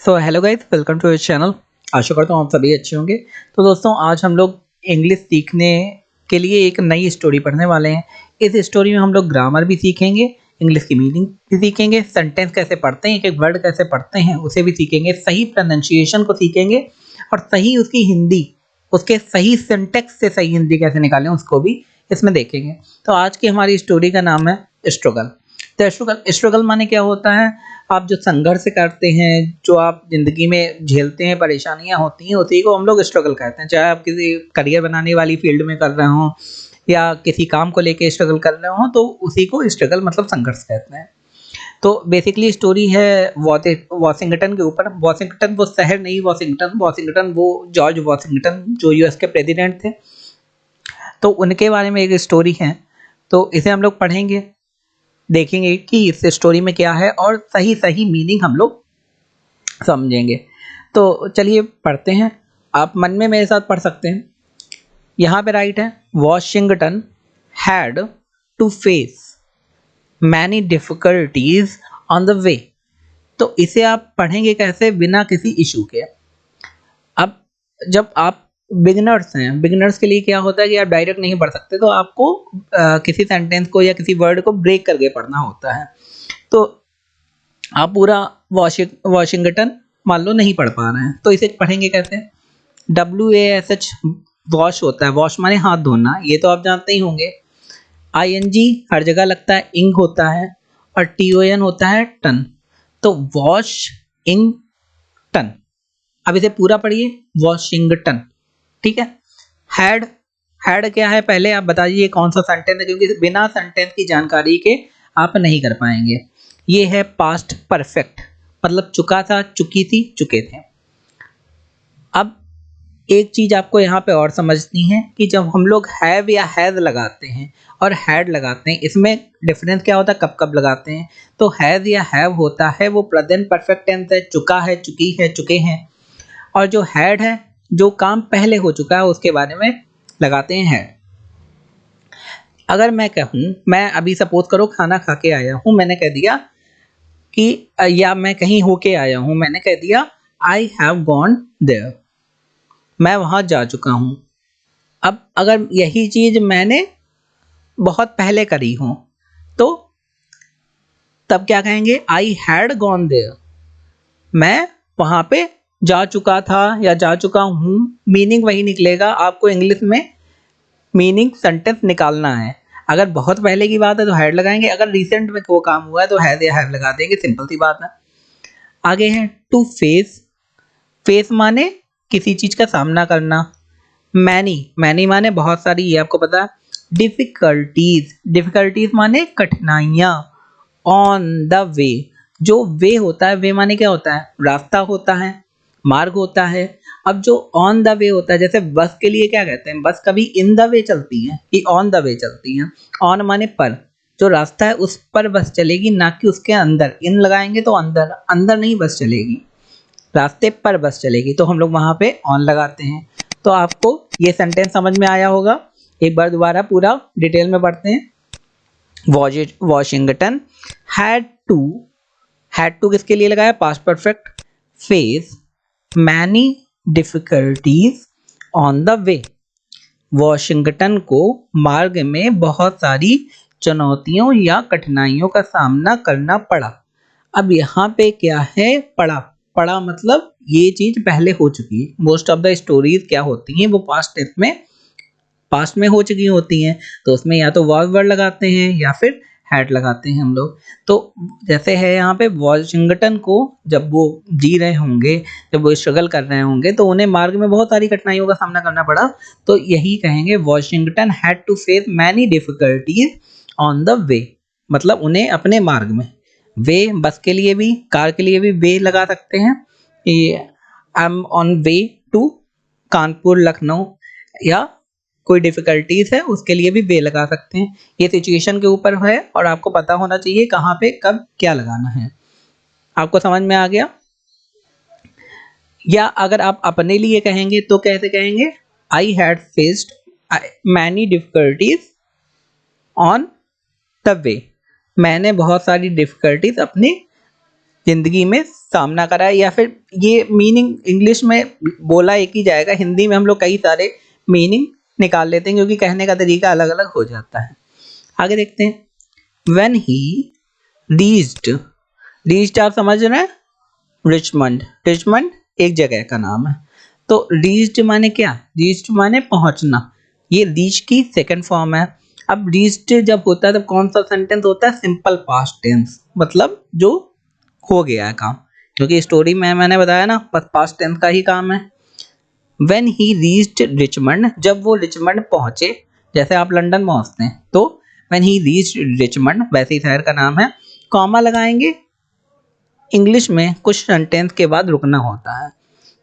So hello guys, welcome to your channel. आशा करता हूँ आप सभी अच्छे होंगे। तो दोस्तों, आज हम लोग इंग्लिश सीखने के लिए एक नई स्टोरी पढ़ने वाले हैं। इस स्टोरी में हम लोग ग्रामर भी सीखेंगे, इंग्लिश की मीनिंग भी सीखेंगे, सेंटेंस कैसे पढ़ते हैं, एक वर्ड कैसे पढ़ते हैं उसे भी सीखेंगे, सही प्रोनाउंसिएशन को सीखेंगे और सही उसकी हिंदी, उसके सही सिंटेक्स से सही हिंदी कैसे निकालें उसको भी इसमें देखेंगे। तो आज की हमारी स्टोरी का नाम है स्ट्रगल। तो स्ट्रगल माने क्या होता है? आप जो संघर्ष करते हैं, जो आप ज़िंदगी में झेलते हैं, परेशानियाँ होती हैं, उसी को हम लोग स्ट्रगल कहते हैं। चाहे आप किसी करियर बनाने वाली फील्ड में कर रहे हों या किसी काम को लेके स्ट्रगल कर रहे हों, तो उसी को स्ट्रगल मतलब संघर्ष कहते हैं। तो बेसिकली स्टोरी है वॉशिंगटन के ऊपर। वॉशिंगटन वो शहर नहीं, वॉशिंगटन वो जॉर्ज वॉशिंगटन जो यूएस के प्रेसिडेंट थे, तो उनके बारे में एक स्टोरी है। तो इसे हम लोग पढ़ेंगे, देखेंगे कि इस स्टोरी में क्या है और सही सही मीनिंग हम लोग समझेंगे। तो चलिए पढ़ते हैं। आप मन में मेरे साथ पढ़ सकते हैं। यहाँ पे राइट है, Washington had to face many difficulties on the way. तो इसे आप पढ़ेंगे कैसे? बिना किसी इशू के। अब जब आप बिगिनर्स हैं, बिगिनर्स के लिए क्या होता है कि आप डायरेक्ट नहीं पढ़ सकते, तो आपको किसी सेंटेंस को या किसी वर्ड को ब्रेक करके पढ़ना होता है। तो आप पूरा वॉशिंगटन मान लो नहीं पढ़ पा रहे हैं, तो इसे पढ़ेंगे कैसे? WASH वॉश होता है, वॉश माने हाथ धोना, ये तो आप जानते ही होंगे। ING हर जगह लगता है, इंग होता है, और TON होता है टन। तो वॉश इंग टन। अब इसे पूरा पढ़िए, वॉशिंगटन। ठीक है। हैड, हैड क्या है पहले आप बता दीजिए कौन सा सेंटेंस है, क्योंकि बिना सेंटेंस की जानकारी के आप नहीं कर पाएंगे। ये है पास्ट परफेक्ट, मतलब चुका था, चुकी थी, चुके थे। अब एक चीज आपको यहाँ पे और समझनी है कि जब हम लोग हैव या हैज लगाते हैं और हैड लगाते हैं, इसमें डिफरेंस क्या होता है, कब कब लगाते हैं। तो हैज या हैव होता है वो प्रेजेंट परफेक्ट टेंस है, चुका है, चुकी है, चुके हैं। और जो हैड है, जो काम पहले हो चुका है उसके बारे में लगाते हैं हैड। अगर मैं कहूँ, मैं अभी सपोज करो खाना खा के आया हूँ, मैंने कह दिया कि या मैं कहीं होके आया हूँ, मैंने कह दिया आई हैव गॉन देयर, मैं वहाँ जा चुका हूँ। अब अगर यही चीज़ मैंने बहुत पहले करी हो तो तब क्या कहेंगे? आई हैड गॉन देयर, मैं वहाँ पे जा चुका था या जा चुका हूँ। मीनिंग वही निकलेगा, आपको इंग्लिश में मीनिंग सेंटेंस निकालना है। अगर बहुत पहले की बात है तो हैड लगाएंगे, अगर रिसेंट में वो काम हुआ है तो हैड या हैव लगा देंगे, सिंपल सी बात है। आगे है टू फेस। फेस माने किसी चीज का सामना करना। मैनी, मैनी माने बहुत सारी, ये आपको पता है। डिफिकल्टीज, डिफिकल्टीज माने कठिनाइयाँ। ऑन द वे, जो वे होता है, वे माने क्या होता है? रास्ता होता है, मार्ग होता है। अब जो ऑन द वे होता है, जैसे बस के लिए क्या कहते हैं? बस कभी इन द वे चलती है कि ऑन द वे चलती है। ऑन माने पर, जो रास्ता है उस पर बस चलेगी, ना कि उसके अंदर। इन लगाएंगे तो अंदर, अंदर नहीं बस चलेगी, रास्ते पर बस चलेगी, तो हम लोग वहां पे ऑन लगाते हैं। तो आपको ये सेंटेंस समझ में आया होगा। एक बार दोबारा पूरा डिटेल में पढ़ते हैं। Washington had to, had to किसके लिए लगाया? Past perfect. Face many difficulties on the way, Washington को मार्ग में बहुत सारी चुनौतियों या कठिनाइयों का सामना करना पड़ा। अब यहाँ पे क्या है? पड़ा, पड़ा मतलब ये चीज पहले हो चुकी है। मोस्ट ऑफ द स्टोरीज क्या होती हैं, वो पास्ट में हो चुकी होती हैं, तो उसमें या तो वॉज वर्ड लगाते हैं या फिर हैड लगाते हैं हम लोग। तो जैसे है यहाँ पे, वॉशिंगटन को जब वो जी रहे होंगे, जब वो स्ट्रगल कर रहे होंगे, तो उन्हें मार्ग में बहुत सारी कठिनाइयों का सामना करना पड़ा। तो यही कहेंगे, Washington had to face many difficulties on the way, मतलब उन्हें अपने मार्ग में। वे बस के लिए भी, कार के लिए भी वे लगा सकते हैं। I am on way to Kanpur Lucknow, या कोई डिफिकल्टीज है उसके लिए भी वे लगा सकते हैं। ये सिचुएशन के ऊपर है और आपको पता होना चाहिए कहाँ पे कब क्या लगाना है। आपको समझ में आ गया? या अगर आप अपने लिए कहेंगे तो कैसे कहेंगे? I had faced many difficulties on the वे, मैंने बहुत सारी डिफिकल्टीज अपने जिंदगी में सामना करा है, या फिर ये मीनिंग इंग्लिश में बोला एक ही जाएगा, हिंदी में हम लोग कई सारे मीनिंग निकाल लेते हैं क्योंकि कहने का तरीका अलग अलग हो जाता है। आगे देखते हैं। व्हेन ही रीच्ड, रीच्ड आप समझ रहे हैं, रिचमंड, रिचमंड एक जगह का नाम है। तो रीच्ड माने क्या, रीच्ड माने पहुंचना, ये रीच की सेकंड फॉर्म है। अब रीच्ड जब होता है तब कौन सा सेंटेंस होता है, सिंपल पास्ट टेंस, मतलब जो हो गया है काम, क्योंकि स्टोरी में मैंने बताया ना पास्ट टेंस का ही काम है। व्हेन ही रीच्ड रिचमंड, जब वो रिचमंड पहुंचे, जैसे आप लंदन पहुंचते हैं तो व्हेन ही रीच्ड रिचमंड, वैसे ही शहर का नाम है, कॉमा लगाएंगे। इंग्लिश में कुछ सेंटेंस के बाद रुकना होता है,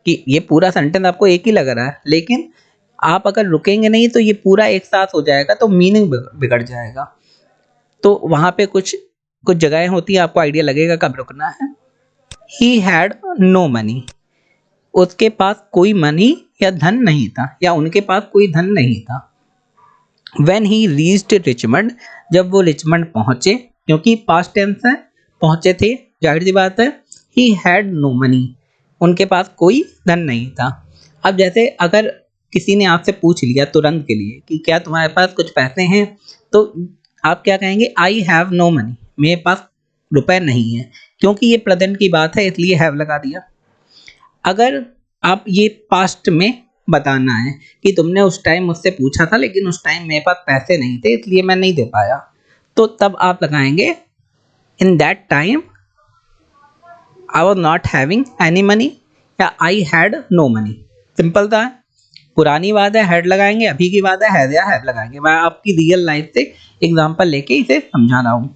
कि ये पूरा सेंटेंस आपको एक ही लग रहा है, लेकिन आप अगर रुकेंगे नहीं तो ये पूरा एक साथ हो जाएगा तो मीनिंग बिगड़ जाएगा। तो वहां पे कुछ कुछ जगहें होती है, आपको आइडिया लगेगा कब रुकना है। ही हैड नो मनी, उसके पास कोई मनी या धन नहीं था, या उनके पास कोई धन नहीं था। व्हेन ही रीच्ड रिचमंड, जब वो रिचमंड पहुंचे, क्योंकि पास्ट टेंस है, पहुंचे थे, जाहिर सी बात है। ही हैड नो मनी, उनके पास कोई धन नहीं था। अब जैसे अगर किसी ने आपसे पूछ लिया तुरंत के लिए कि क्या तुम्हारे पास कुछ पैसे हैं, तो आप क्या कहेंगे, आई हैव नो मनी, मेरे पास रुपए नहीं है, क्योंकि ये प्रेजेंट की बात है इसलिए हैव लगा दिया। अगर आप ये पास्ट में बताना है कि तुमने उस टाइम मुझसे पूछा था लेकिन उस टाइम मेरे पास पैसे नहीं थे इसलिए मैं नहीं दे पाया, तो तब आप लगाएंगे in that time I was not having any money, या I had no money. Simple था, पुरानी बात है हैड लगाएंगे, अभी की बात है हैज या हैव लगाएंगे। मैं आपकी रियल लाइफ से एग्जांपल लेके इसे समझा रहा हूँ।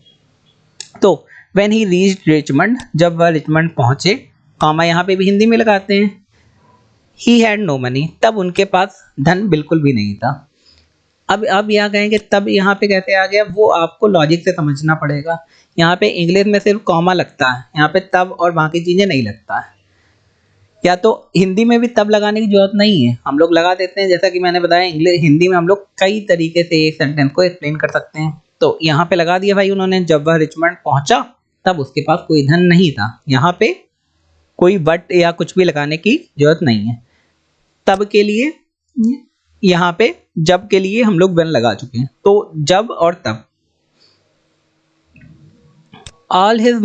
तो व्हेन ही रीच्ड रिचमंड, जब वह रिचमंड पहुंचे, कॉमा यहाँ पे भी हिंदी में लगाते हैं। ही हैड नो मनी, तब उनके पास धन बिल्कुल भी नहीं था। अब यहाँ कहेंगे तब यहाँ पे कैसे आ गया, वो आपको लॉजिक से समझना पड़ेगा। यहाँ पे इंग्लिश में सिर्फ कॉमा लगता है, यहाँ पे तब और बाकी चीजें नहीं लगता है। या तो हिंदी में भी तब लगाने की जरूरत नहीं है, हम लोग लगा देते हैं, जैसा कि मैंने बताया इंग्लिश हिंदी में हम लोग कई तरीके से एक सेंटेंस को एक्सप्लेन कर सकते हैं। तो यहाँ पे लगा दिया भाई उन्होंने, जब वह रिचमंड पहुंचा तब उसके पास कोई धन नहीं था। यहाँ पे कोई बट या कुछ भी लगाने की जरूरत नहीं है। तब के लिए, यहाँ पे जब के लिए हम लोग व्हेन लगा चुके हैं, तो जब और तब। All his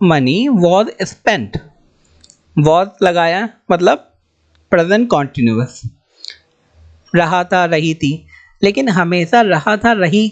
money was spent, was लगाया मतलब प्रेजेंट कॉन्टिन्यूअस, रहा था रही थी, लेकिन हमेशा रहा था रही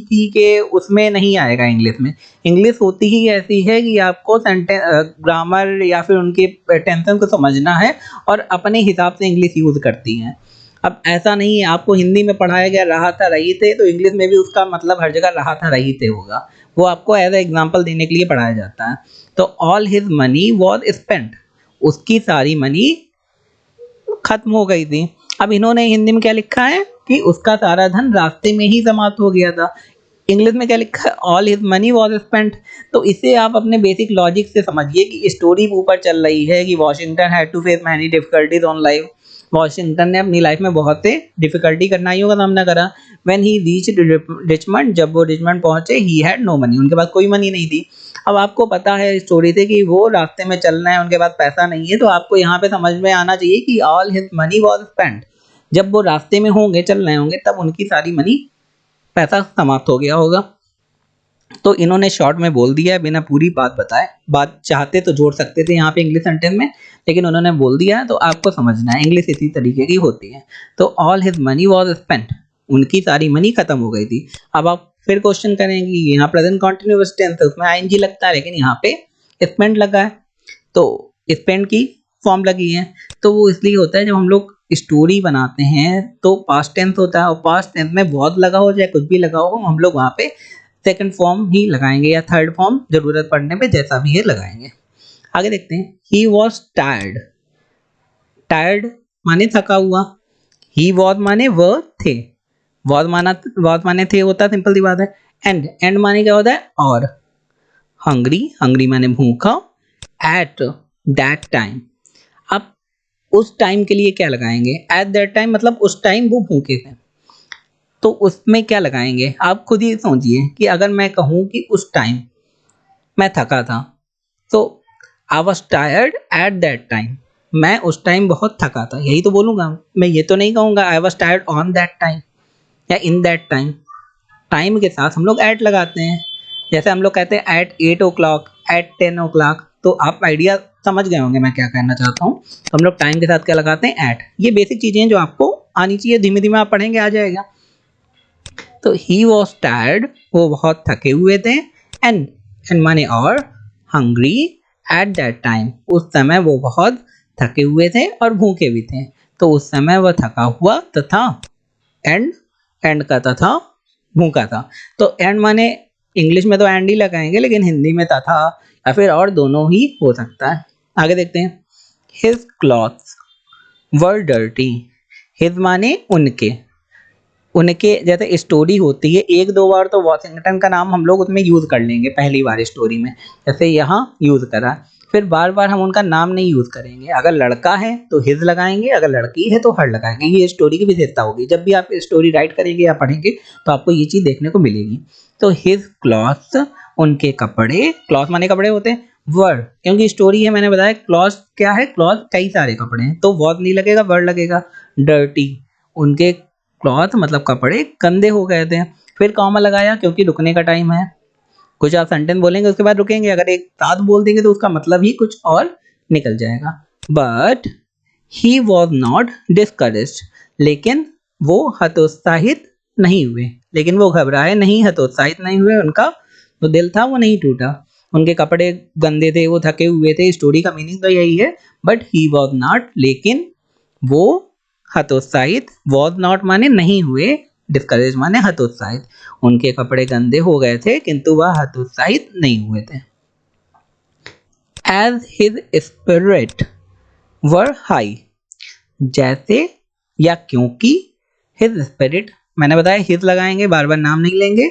थी के उसमें नहीं आएगा इंग्लिश में। इंग्लिश होती ही ऐसी है कि आपको ग्रामर या फिर उनके टेंशन को समझना है और अपने हिसाब से इंग्लिश यूज करती हैं। अब ऐसा नहीं है, आपको हिंदी में पढ़ाया गया रहा था रही थे, तो इंग्लिश में भी उसका मतलब हर जगह रहा था रही थे होगा, वो आपको एज एग्जाम्पल देने के लिए पढ़ाया जाता है। तो all his money was spent, उसकी सारी मनी खत्म हो गई थी। अब इन्होंने हिंदी में क्या लिखा है कि उसका सारा धन रास्ते में ही समाप्त हो गया था। इंग्लिश में क्या लिखा है, all his money was spent. तो इसे आप अपने बेसिक लॉजिक से समझिए कि स्टोरी ऊपर चल रही है कि Washington had to face many difficulties on life, Washington ने अपनी लाइफ में बहुत से डिफिकल्टी कठिनाइयों का सामना करा। व्हेन ही रीच्ड रिचमंड, जब वो रिचमंड पहुंचे, ही हैड नो मनी, उनके पास कोई मनी नहीं थी। अब आपको पता है स्टोरी से कि वो रास्ते में चल रहे हैं, उनके पास पैसा नहीं है, तो आपको यहाँ पे समझ में आना चाहिए कि all his money was spent, जब वो रास्ते में होंगे चल रहे होंगे तब उनकी सारी मनी, पैसा समाप्त हो गया होगा। तो इन्होंने शॉर्ट में बोल दिया है बिना पूरी बात बताए, बात चाहते तो जोड़ सकते थे यहाँ पे इंग्लिश सेंटेंस में, लेकिन उन्होंने बोल दिया है तो आपको समझना है, इंग्लिश इसी तरीके की होती है। तो all his money was spent, उनकी सारी मनी खत्म हो गई थी। अब आप फिर क्वेश्चन करेंगे, यहाँ प्रेजेंट कंटिन्यूअस टेंस है उसमें आईएनजी लगता है, लेकिन यहाँ पे स्पेंट लगा है, तो स्पेंट की फॉर्म लगी है। तो वो इसलिए होता है जब हम लोग स्टोरी बनाते हैं तो पास्ट टेंस होता है, और पास्ट टेंस में बहुत लगा हो चाहे कुछ भी लगा हो, हम लोग वहाँ पे सेकंड फॉर्म ही लगाएंगे या थर्ड फॉर्म जरूरत पड़ने पे जैसा भी है लगाएंगे। आगे देखते हैं। ही वॉज टायर्ड, टायर्ड माने थका हुआ, ही वॉज माने वह थे, वॉज माने थे होता, सिंपल सी बात है। एंड माने क्या होता है और। हंग्री, हंग्री माने भूखा। एट दैट टाइम, अब उस टाइम के लिए क्या लगाएंगे, एट दैट टाइम मतलब उस टाइम वो भूखे थे, तो उसमें क्या लगाएंगे आप खुद ही सोचिए कि अगर मैं कहूँ कि उस टाइम मैं थका था, तो I was tired at that time, मैं उस टाइम बहुत थका था, यही तो बोलूँगा मैं, ये तो नहीं कहूँगा I was tired on that time या इन दैट टाइम। टाइम के साथ हम लोग एट लगाते हैं, जैसे हम लोग कहते हैं एट 8 o'clock, एट 10 o'clock, तो आप आइडिया समझ गए होंगे मैं क्या कहना चाहता हूँ। तो हम लोग टाइम के साथ क्या लगाते हैं, एट। ये बेसिक चीज़ें हैं जो आपको आनी चाहिए, धीमे धीमे आप पढ़ेंगे आ जाएगा। तो ही वॉज टायर्ड, वो बहुत थके हुए थे, एंड माने और, हंग्री एट दैट टाइम, उस समय वो बहुत थके हुए थे और भूखे भी थे। तो उस समय वह थका हुआ तथा एंड, एंड का तथा भूखा था। तो एंड माने इंग्लिश में तो एंड ही लगाएंगे, लेकिन हिंदी में तथा या फिर और दोनों ही हो सकता है। आगे देखते हैं। हिज क्लॉथ्स वर डर्टी, हिज माने उनके, उनके जैसे स्टोरी होती है एक दो बार तो वॉशिंगटन का नाम हम लोग उसमें यूज़ कर लेंगे पहली बार स्टोरी में, जैसे यहाँ यूज़ करा, फिर बार बार हम उनका नाम नहीं यूज़ करेंगे। अगर लड़का है तो हिज लगाएंगे, अगर लड़की है तो हर लगाएंगे। ये स्टोरी की विशेषता होगी, जब भी आप स्टोरी राइट करेंगे या पढ़ेंगे तो आपको ये चीज़ देखने को मिलेगी। तो हिज क्लॉथ्स, उनके कपड़े, क्लॉथ माने कपड़े होते हैं, वर क्योंकि स्टोरी है, मैंने बताया क्लॉथ क्या है, क्लॉथ कई सारे कपड़े हैं तो वॉज नहीं लगेगा, वर लगेगा। डर्टी, उनके क्लॉथ मतलब कपड़े गंदे हो गए थे। फिर कॉमा लगाया क्योंकि रुकने का टाइम है, कुछ आप सेंटेंस बोलेंगे उसके बाद रुकेंगे, अगर एक साथ बोल देंगे तो उसका मतलब ही कुछ और निकल जाएगा। But he was not discouraged, लेकिन वो हतोत्साहित नहीं हुए, लेकिन वो घबराए नहीं, हतोत्साहित नहीं हुए, उनका जो दिल था वो नहीं टूटा। उनके कपड़े गंदे थे, वो थके हुए थे, स्टोरी का मीनिंग तो यही है। बट ही वॉज नॉट, लेकिन वो हतोत्साहित, वॉज नॉट माने नहीं हुए, डिस्करेज माने हतोत्साहित, उनके कपड़े गंदे हो गए थे किंतु वह हतोत्साहित नहीं हुए थे। As his spirit were high, जैसे या क्योंकि हिज स्पिरिट, मैंने बताया हिज लगाएंगे, बार बार नाम नहीं लेंगे।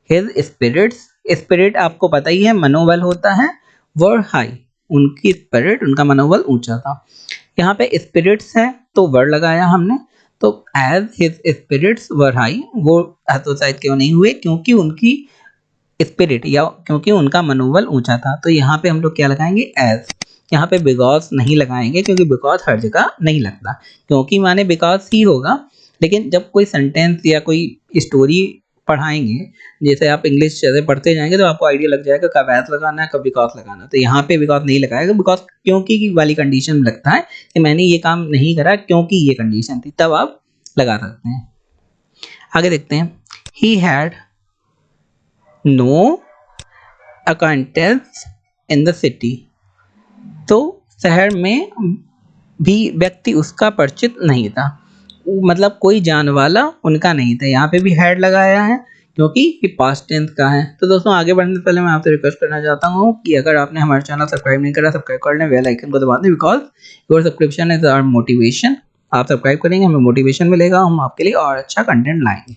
हिज स्पिरिट्स, स्पिरिट आपको पता ही है मनोबल होता है, वर हाई, उनकी स्पिरिट, उनका मनोबल ऊंचा था। यहाँ पे स्पिरिट्स है तो वर लगाया हमने, तो as his spirits were high, वो हतोत्साहित क्यों नहीं हुए, क्योंकि उनकी स्पिरिट या क्योंकि उनका मनोबल ऊंचा था। तो यहाँ पे हम लोग क्या लगाएंगे, एज। यहाँ पे बिकॉज नहीं लगाएंगे क्योंकि बिकॉज हर जगह नहीं लगता, क्योंकि माने बिकॉज ही होगा, लेकिन जब कोई सेंटेंस या कोई स्टोरी पढ़ाएंगे, जैसे आप इंग्लिश जैसे पढ़ते जाएंगे तो आपको आइडिया लग जाएगा कब एज लगाना है कब बिकॉज लगाना है। तो यहाँ पे बिकॉज नहीं लगाएगा, बिकॉज क्योंकि की वाली कंडीशन लगता है कि मैंने ये काम नहीं करा क्योंकि ये कंडीशन थी, तब आप लगा सकते हैं। आगे देखते हैं। He had no acquaintance in the city, तो शहर में भी व्यक्ति उसका परिचित नहीं था, मतलब कोई जान वाला उनका नहीं था। यहाँ पे भी हैड लगाया है क्योंकि ये पास्ट टेंस का है। तो दोस्तों आगे बढ़ने से पहले मैं आपसे रिक्वेस्ट करना चाहता हूँ कि अगर आपने हमारे चैनल सब्सक्राइब नहीं करा, सब्सक्राइब कर लें, बेल आइकन को दबा दें, because your subscription is our motivation. आप सब्सक्राइब करेंगे हमें मोटिवेशन मिलेगा, हम आपके लिए और अच्छा कंटेंट लाएंगे।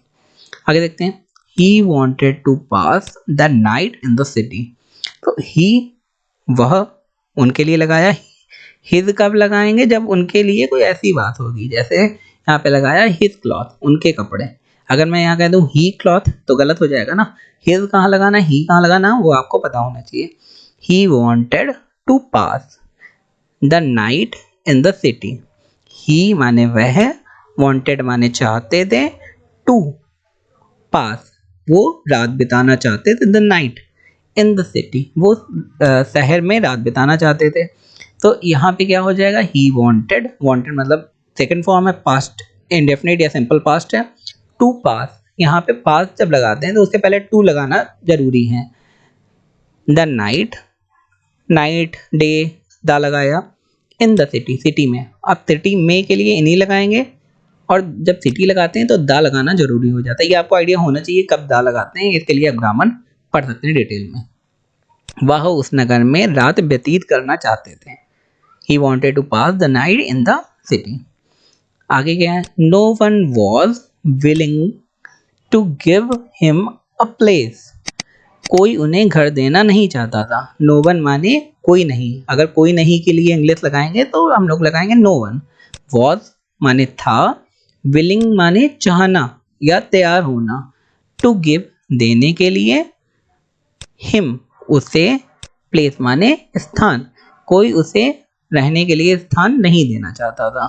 आगे देखते हैं। He wanted to pass the night in the city, तो he, वह, उनके लिए लगाया। his कब लगाएंगे, जब उनके लिए कोई ऐसी बात होगी, जैसे यहाँ पे लगाया his cloth, उनके कपड़े। अगर मैं यहाँ कह दूँ he cloth तो गलत हो जाएगा ना, his कहाँ लगाना, he कहाँ लगाना, वो आपको पता होना चाहिए। He wanted to pass the night in the city, he माने वह, wanted माने चाहते थे, to पास वो रात बिताना चाहते थे, the night in the city, वो शहर में रात बिताना चाहते थे। तो यहाँ पे क्या हो जाएगा, ही वांटेड, वांटेड मतलब सेकंड फॉर्म है, पास्ट इंडेफिनिट या सिंपल पास्ट है। टू पास, यहाँ पे पास जब लगाते हैं तो उसके पहले टू लगाना जरूरी है। द नाइट, नाइट डे, दा लगाया, इन द सिटी, सिटी में। अब सिटी में के लिए इन्हीं लगाएंगे, और जब सिटी लगाते हैं तो दा लगाना जरूरी हो जाता है। ये आपको आइडिया होना चाहिए कब दा लगाते हैं, इसके लिए आप ग्रामर पढ़ सकते हैं डिटेल में। वह उस नगर में रात व्यतीत करना चाहते थे। He wanted to pass the night in the city. आगे क्या है, no one was willing to give him a place. कोई उन्हें घर देना नहीं चाहता था। No one माने कोई नहीं, अगर कोई नहीं के लिए इंग्लिश लगाएंगे तो हम लोग लगाएंगे no one। was माने था, willing माने चाहना या तैयार होना, to give देने के लिए, him उसे, place माने स्थान, कोई उसे रहने के लिए स्थान नहीं देना चाहता था।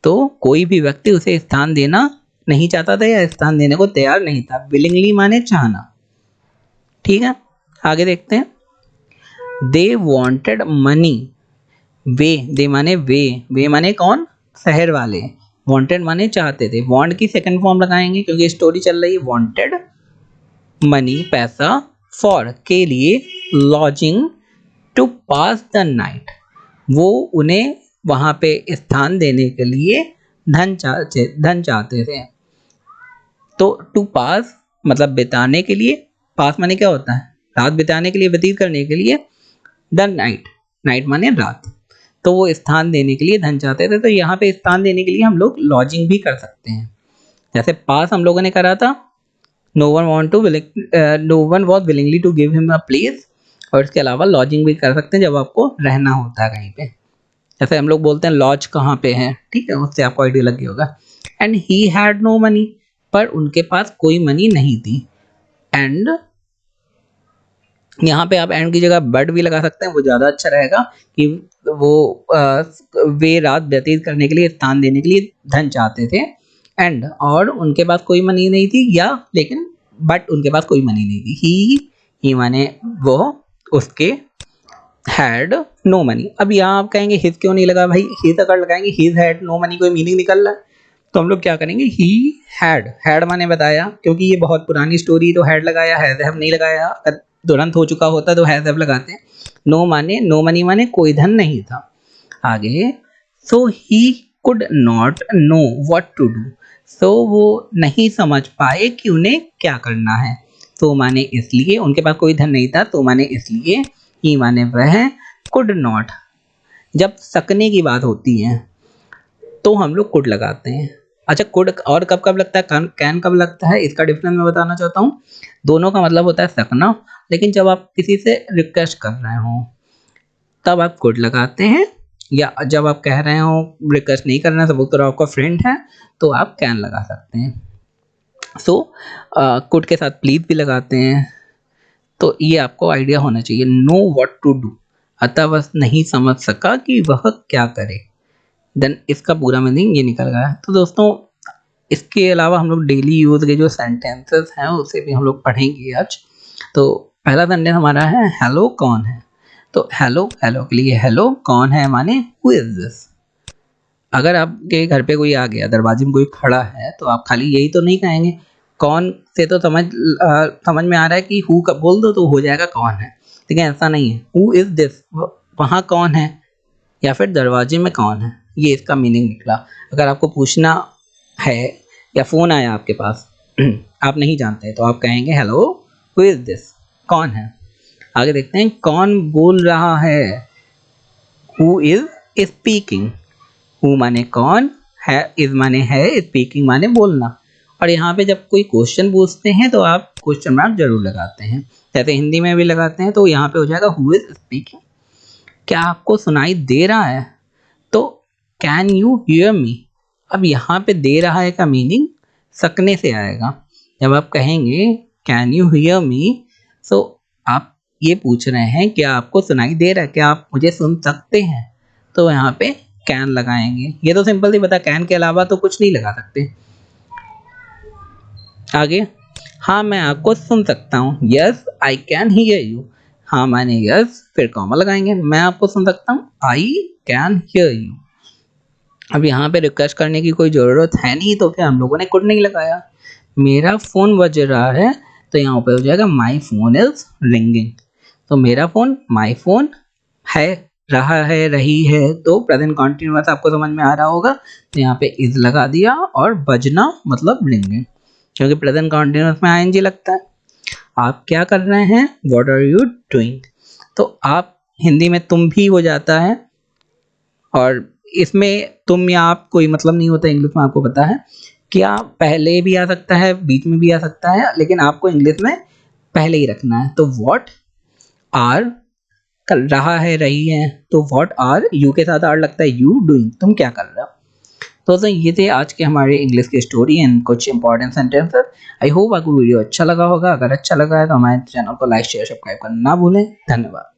तो कोई भी व्यक्ति उसे स्थान देना नहीं चाहता था या स्थान देने को तैयार नहीं था। विलिंगली माने चाहना। ठीक है, आगे देखते हैं। They wanted money. दे माने वे माने कौन? शहर वाले। वॉन्टेड माने चाहते थे। वॉन्ट की सेकंड फॉर्म लगाएंगे क्योंकि स्टोरी चल रही है। वॉन्टेड मनी पैसा, फॉर के लिए, lodging, to pass the night वो उन्हें वहां पे स्थान देने के लिए धन चाहते थे। तो टू पास मतलब बिताने के लिए, पास माने क्या होता है? रात बिताने के लिए, व्यतीत करने के लिए। द नाइट, नाइट माने रात। तो वो स्थान देने के लिए धन चाहते थे। तो यहाँ पे स्थान देने के लिए हम लोग लॉजिंग भी कर सकते हैं। जैसे पास हम लोगों ने करा था, no one was willingly to give him a place. और इसके अलावा लॉजिंग भी कर सकते हैं जब आपको रहना होता है कहीं पे। जैसे हम लोग बोलते हैं लॉज कहाँ पे है, ठीक है, उससे आपको आइडिया लग गया होगा। And he had no money, पर उनके पास कोई मनी नहीं थी। एंड यहाँ पे आप एंड की जगह बट भी लगा सकते हैं, वो ज़्यादा अच्छा रहेगा कि वो वे रात व्यतीत करने के लिए, स्थान देने के लिए धन चाहते थे। एंड और उनके पास कोई मनी नहीं थी, या लेकिन बट उनके पास कोई मनी नहीं थी। ही माने वो, उसके, हैड नो मनी। अब यहाँ आप कहेंगे हिज क्यों नहीं लगा भाई? हिज अगर लगाएंगे, हिज हैड नो मनी कोई मीनिंग निकल रहा है, तो हम लोग क्या करेंगे? ही हैड माने बताया, क्योंकि ये बहुत पुरानी स्टोरी, तो हैड लगाया, हैज हैव नहीं लगाया। अगर तुरंत हो चुका होता तो हैज हैव लगाते हैं। नो मनी माने कोई धन नहीं था। आगे, so he could not know what to do. So वो नहीं समझ पाए कि उन्हें क्या करना है। तो माने इसलिए, उनके पास कोई धन नहीं था, तो माने इसलिए, ही माने वह, कुड नॉट जब सकने की बात होती है तो हम लोग कुड लगाते हैं। अच्छा, कुड और कब कब लगता है, कैन कब लगता है, इसका डिफरेंस मैं बताना चाहता हूँ। दोनों का मतलब होता है सकना, लेकिन जब आप किसी से रिक्वेस्ट कर रहे हो तब आप कुड लगाते हैं, या जब आप कह रहे हो रिक्वेस्ट नहीं करना, सपोज करो आपका फ्रेंड है, तो आप कैन लगा सकते हैं। सो कुड के साथ प्लीज भी लगाते हैं। तो ये आपको आइडिया होना चाहिए। नो व्हाट टू डू, अतः वह नहीं समझ सका कि वह क्या करे। देन इसका पूरा मीनिंग ये निकल गया है। तो दोस्तों, इसके अलावा हम लोग डेली यूज के जो सेंटेंसेस हैं उसे भी हम लोग पढ़ेंगे आज। तो पहला सेंटेंस हमारा है हेलो कौन है। तो हेलो के लिए हेलो कौन है माने हु इज दिस। अगर आपके घर पे कोई आ गया, दरवाजे में कोई खड़ा है, तो आप खाली यही तो नहीं कहेंगे कौन से, तो समझ में आ रहा है कि हु का बोल दो तो हो जाएगा कौन है। ठीक है, ऐसा नहीं है। हु इज दिस, वहाँ कौन है, या फिर दरवाजे में कौन है, ये इसका मीनिंग निकला। अगर आपको पूछना है या फ़ोन आया आपके पास आप नहीं जानते, तो आप कहेंगे हेलो हु इज दिस, कौन है। आगे देखते हैं, कौन बोल रहा है। Who is speaking. हु माने कौन, है इज माने है, स्पीकिंग माने बोलना। और यहाँ पे जब कोई क्वेश्चन पूछते हैं तो आप क्वेश्चन मार्क जरूर लगाते हैं, जैसे हिंदी में भी लगाते हैं। तो यहाँ पे हो जाएगा हु इज स्पीकिंग, क्या आपको सुनाई दे रहा है। तो कैन यू हियर मी। अब यहाँ पे दे रहा है का मीनिंग सकने से आएगा। जब आप कहेंगे कैन यू हियर मी, तो आप ये पूछ रहे हैं क्या आपको सुनाई दे रहा है, क्या आप मुझे सुन सकते हैं। तो यहाँ पे कैन लगाएंगे। ये तो सिंपल सी बता, कैन के अलावा तो कुछ नहीं लगा सकते। आगे, हाँ मैं आपको सुन सकता हूँ, yes I can hear you. हाँ माने यस, फिर कॉमा लगाएंगे, मैं आपको सुन सकता हूँ, आई कैन हियर यू। अब यहाँ पे रिक्वेस्ट करने की कोई ज़रूरत है नहीं, तो फिर हम लोगों ने कुड नहीं लगाया। मेरा फ़ोन बज रहा है, तो यहाँ पे हो जाएगा माई फोन इज रिंगिंग। तो मेरा फ़ोन, माई फोन, है, रहा है, रही है, तो प्रेजेंट कॉन्टिन्यूअस आपको समझ में आ रहा होगा। तो यहाँ पे इज लगा दिया, और बजना मतलब रिंगिंग, क्योंकि प्रेजेंट कॉन्टिन्यूअस में आईएनजी लगता है। आप क्या कर रहे हैं, व्हाट आर यू डूइंग। तो आप हिंदी में तुम भी हो जाता है, और इसमें तुम या आप कोई मतलब नहीं होता। इंग्लिश में आपको पता है क्या, पहले भी आ सकता है, बीच में भी आ सकता है, लेकिन आपको इंग्लिश में पहले ही रखना है। तो व्हाट आर, कल रहा है, रही है, तो व्हाट आर, यू के साथ आर लगता है, यू डूइंग, तुम क्या कर रहे हो। तो दोस्तों, ये थे आज के हमारे इंग्लिश की स्टोरी एंड कुछ इंपॉर्टेंट सेंटेंसेस। आई होप आपको वीडियो अच्छा लगा होगा। अगर अच्छा लगा है तो हमारे चैनल को लाइक शेयर सब्सक्राइब करना ना भूलें। धन्यवाद।